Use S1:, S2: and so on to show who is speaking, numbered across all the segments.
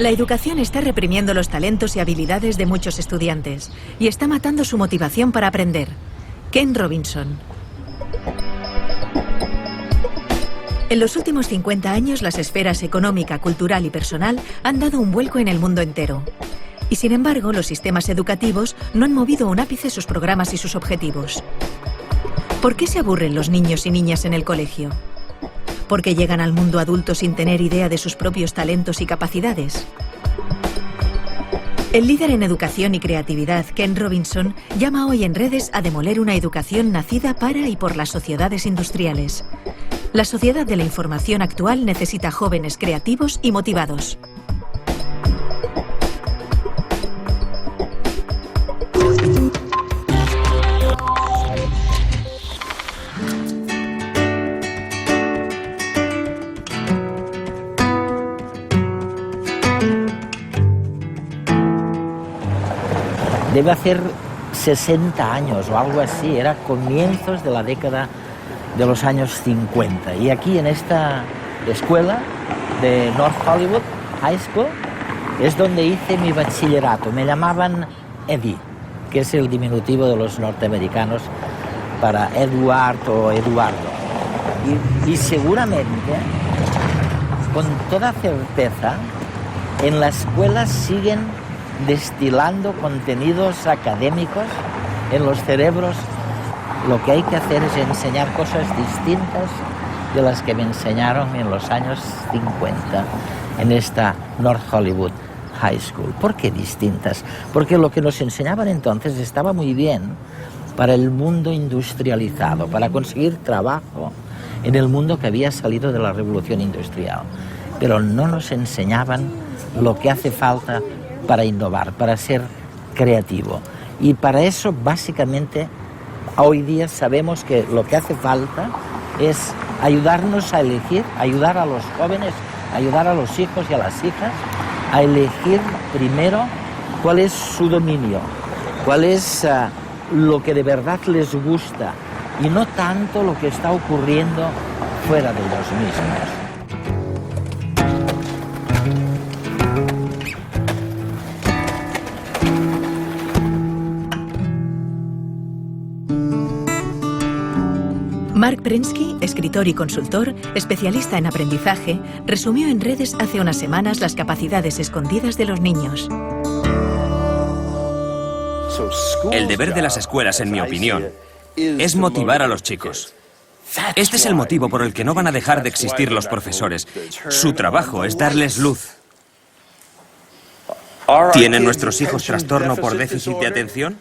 S1: La educación está reprimiendo los talentos y habilidades de muchos estudiantes y está matando su motivación para aprender. Ken Robinson. En los últimos 50 años, las esferas económica, cultural y personal han dado un vuelco en el mundo entero. Y sin embargo, los sistemas educativos no han movido un ápice sus programas y sus objetivos. ¿Por qué se aburren los niños y niñas en el colegio? ¿Por qué llegan al mundo adulto sin tener idea de sus propios talentos y capacidades? El líder en educación y creatividad, Ken Robinson, llama hoy en redes a demoler una educación nacida para y por las sociedades industriales. La sociedad de la información actual necesita jóvenes creativos y motivados.
S2: Debe hacer 60 años o algo así, era comienzos de la década de los años 50. Y aquí en esta escuela de North Hollywood High School es donde hice mi bachillerato. Me llamaban Eddie, que es el diminutivo de los norteamericanos para Edward o Eduardo. Y seguramente, con toda certeza, en la escuela siguen destilando contenidos académicos en los cerebros. Lo que hay que hacer es enseñar cosas distintas de las que me enseñaron en los años 50 en esta North Hollywood High School. ¿Por qué distintas? Porque lo que nos enseñaban entonces estaba muy bien para el mundo industrializado, para conseguir trabajo en el mundo que había salido de la revolución industrial. Pero no nos enseñaban lo que hace falta para innovar, para ser creativo. Y para eso, básicamente, hoy día sabemos que lo que hace falta es ayudarnos a elegir, ayudar a los jóvenes, ayudar a los hijos y a las hijas a elegir primero cuál es su dominio, cuál es lo que de verdad les gusta y no tanto lo que está ocurriendo fuera de ellos mismos.
S1: Mark Prensky, escritor y consultor, especialista en aprendizaje, resumió en redes hace unas semanas las capacidades escondidas de los niños.
S3: El deber de las escuelas, en mi opinión, es motivar a los chicos. Este es el motivo por el que no van a dejar de existir los profesores. Su trabajo es darles luz. ¿Tienen nuestros hijos trastorno por déficit de atención?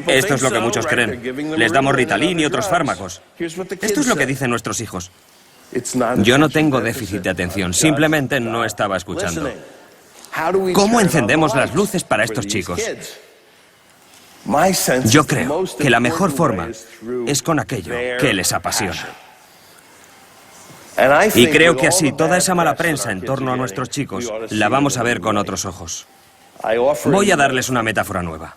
S3: Esto es lo que muchos creen. Les damos Ritalin y otros fármacos. Esto es lo que dicen nuestros hijos. Yo no tengo déficit de atención, simplemente no estaba escuchando. ¿Cómo encendemos las luces para estos chicos? Yo creo que la mejor forma es con aquello que les apasiona. Y creo que así toda esa mala prensa en torno a nuestros chicos la vamos a ver con otros ojos. Voy a darles una metáfora nueva.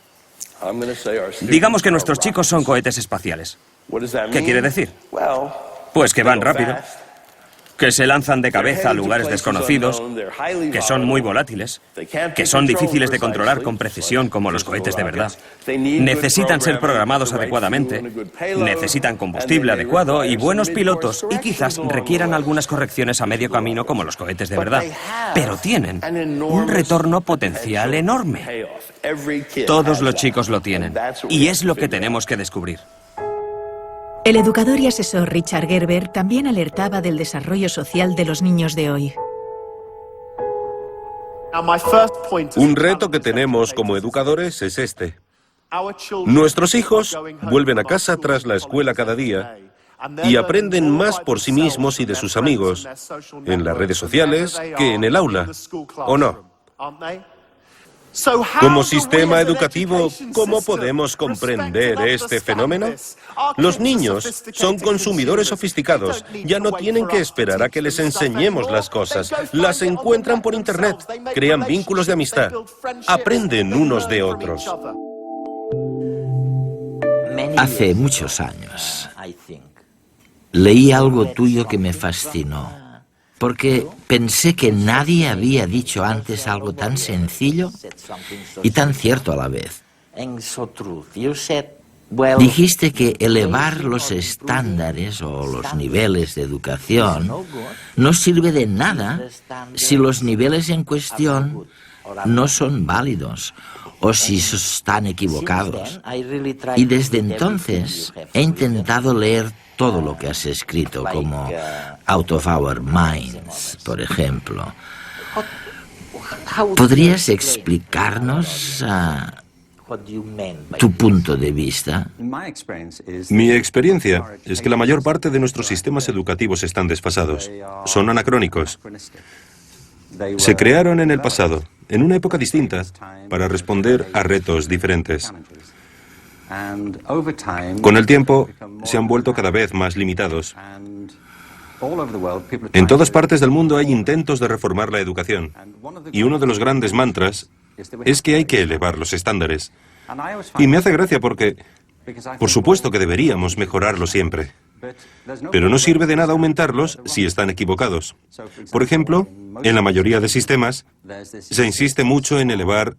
S3: Digamos que nuestros chicos son cohetes espaciales. ¿Qué quiere decir? Pues que van rápido, que se lanzan de cabeza a lugares desconocidos, que son muy volátiles, que son difíciles de controlar con precisión como los cohetes de verdad. Necesitan ser programados adecuadamente, necesitan combustible adecuado y buenos pilotos y quizás requieran algunas correcciones a medio camino como los cohetes de verdad. Pero tienen un retorno potencial enorme. Todos los chicos lo tienen y es lo que tenemos que descubrir.
S1: El educador y asesor Richard Gerber también alertaba del desarrollo social de los niños de hoy.
S4: Un reto que tenemos como educadores es este. Nuestros hijos vuelven a casa tras la escuela cada día y aprenden más por sí mismos y de sus amigos en las redes sociales que en el aula, ¿o no? Como sistema educativo, ¿cómo podemos comprender este fenómeno? Los niños son consumidores sofisticados. Ya no tienen que esperar a que les enseñemos las cosas. Las encuentran por Internet, crean vínculos de amistad, aprenden unos de otros.
S2: Hace muchos años leí algo tuyo que me fascinó. porque pensé que nadie había dicho antes algo tan sencillo y tan cierto a la vez. Dijiste que elevar los estándares o los niveles de educación no sirve de nada si los niveles en cuestión no son válidos o si están equivocados. Y desde entonces he intentado leer todo lo que has escrito, como Out of Our Minds, por ejemplo. ¿Podrías explicarnos tu punto de vista?
S5: Mi experiencia es que la mayor parte de nuestros sistemas educativos están desfasados, son anacrónicos. Se crearon en el pasado, en una época distinta, para responder a retos diferentes. Con el tiempo, se han vuelto cada vez más limitados. En todas partes del mundo hay intentos de reformar la educación, y uno de los grandes mantras es que hay que elevar los estándares. Y me hace gracia porque, por supuesto que deberíamos mejorarlos siempre, pero no sirve de nada aumentarlos si están equivocados. Por ejemplo, en la mayoría de sistemas, se insiste mucho en elevar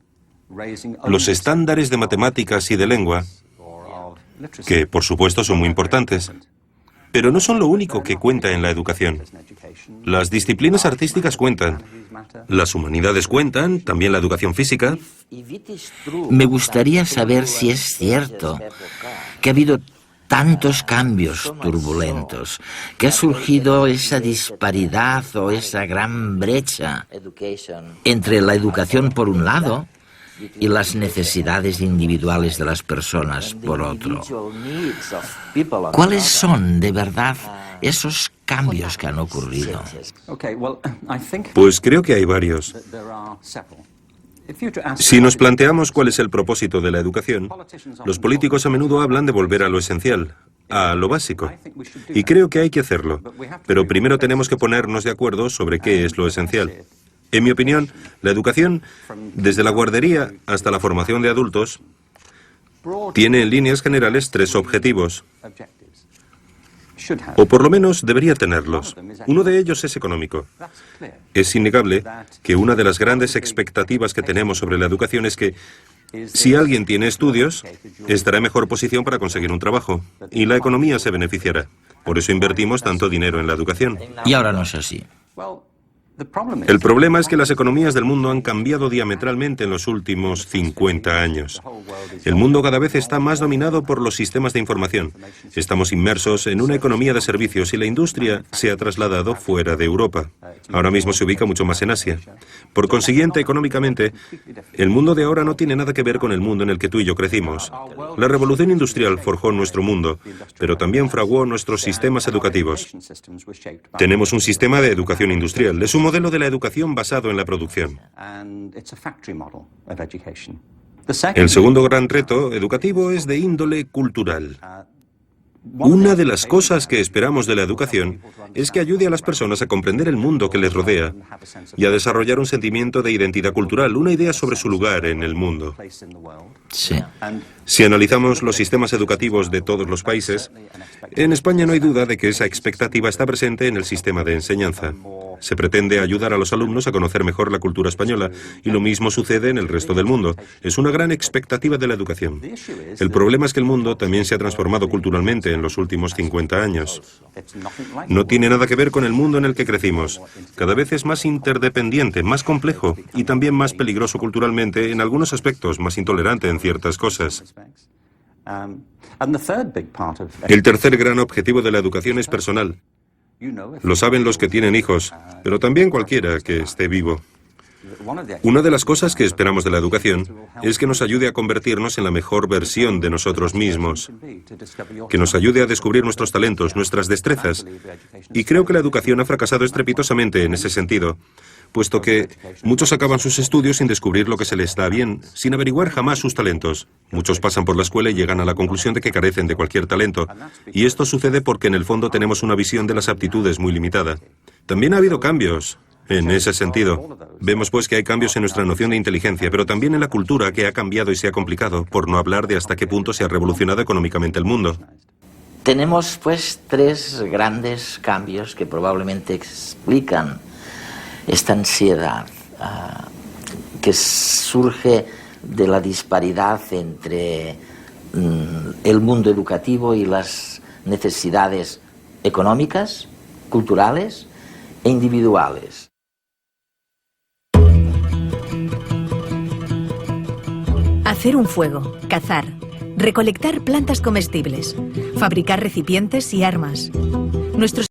S5: los estándares de matemáticas y de lengua, que por supuesto son muy importantes, pero no son lo único que cuenta en la educación. Las disciplinas artísticas cuentan, las humanidades cuentan, también la educación física.
S2: Me gustaría saber si es cierto que ha habido tantos cambios turbulentos, que ha surgido esa disparidad o esa gran brecha entre la educación por un lado y las necesidades individuales de las personas por otro. ¿Cuáles son, de verdad, esos cambios que han ocurrido?
S5: Pues creo que hay varios. Si nos planteamos cuál es el propósito de la educación, los políticos a menudo hablan de volver a lo esencial, a lo básico. Y creo que hay que hacerlo, pero primero tenemos que ponernos de acuerdo sobre qué es lo esencial. En mi opinión, la educación, desde la guardería hasta la formación de adultos, tiene en líneas generales 3 objetivos. O por lo menos debería tenerlos. Uno de ellos es económico. Es innegable que una de las grandes expectativas que tenemos sobre la educación es que si alguien tiene estudios, estará en mejor posición para conseguir un trabajo y la economía se beneficiará. Por eso invertimos tanto dinero en la educación.
S2: Y ahora no es así.
S5: El problema es que las economías del mundo han cambiado diametralmente en los últimos 50 años. El mundo cada vez está más dominado por los sistemas de información. Estamos inmersos en una economía de servicios y la industria se ha trasladado fuera de Europa. Ahora mismo se ubica mucho más en Asia. Por consiguiente, económicamente, el mundo de ahora no tiene nada que ver con el mundo en el que tú y yo crecimos. La revolución industrial forjó nuestro mundo, pero también fraguó nuestros sistemas educativos. Tenemos un sistema de educación industrial. Es un modelo de la educación basado en la producción. El segundo gran reto educativo es de índole cultural. Una de las cosas que esperamos de la educación es que ayude a las personas a comprender el mundo que les rodea y a desarrollar un sentimiento de identidad cultural, una idea sobre su lugar en el mundo.
S2: Sí.
S5: Si analizamos los sistemas educativos de todos los países, en España no hay duda de que esa expectativa está presente en el sistema de enseñanza. Se pretende ayudar a los alumnos a conocer mejor la cultura española y lo mismo sucede en el resto del mundo. Es una gran expectativa de la educación. El problema es que el mundo también se ha transformado culturalmente en los últimos 50 años. No tiene nada que ver con el mundo en el que crecimos. Cada vez es más interdependiente, más complejo y también más peligroso culturalmente en algunos aspectos, más intolerante en ciertas cosas. El tercer gran objetivo de la educación es personal. Lo saben los que tienen hijos, pero también cualquiera que esté vivo. Una de las cosas que esperamos de la educación es que nos ayude a convertirnos en la mejor versión de nosotros mismos, que nos ayude a descubrir nuestros talentos, nuestras destrezas. Y creo que la educación ha fracasado estrepitosamente en ese sentido, puesto que muchos acaban sus estudios sin descubrir lo que se les da bien, sin averiguar jamás sus talentos. Muchos pasan por la escuela y llegan a la conclusión de que carecen de cualquier talento. Y esto sucede porque en el fondo tenemos una visión de las aptitudes muy limitada. También ha habido cambios en ese sentido. Vemos pues que hay cambios en nuestra noción de inteligencia, pero también en la cultura que ha cambiado y se ha complicado, por no hablar de hasta qué punto se ha revolucionado económicamente el mundo.
S2: Tenemos pues tres grandes cambios que probablemente explican esta ansiedad que surge de la disparidad entre el mundo educativo y las necesidades económicas, culturales e individuales.
S1: Hacer un fuego, cazar, recolectar plantas comestibles, fabricar recipientes y armas. Nuestros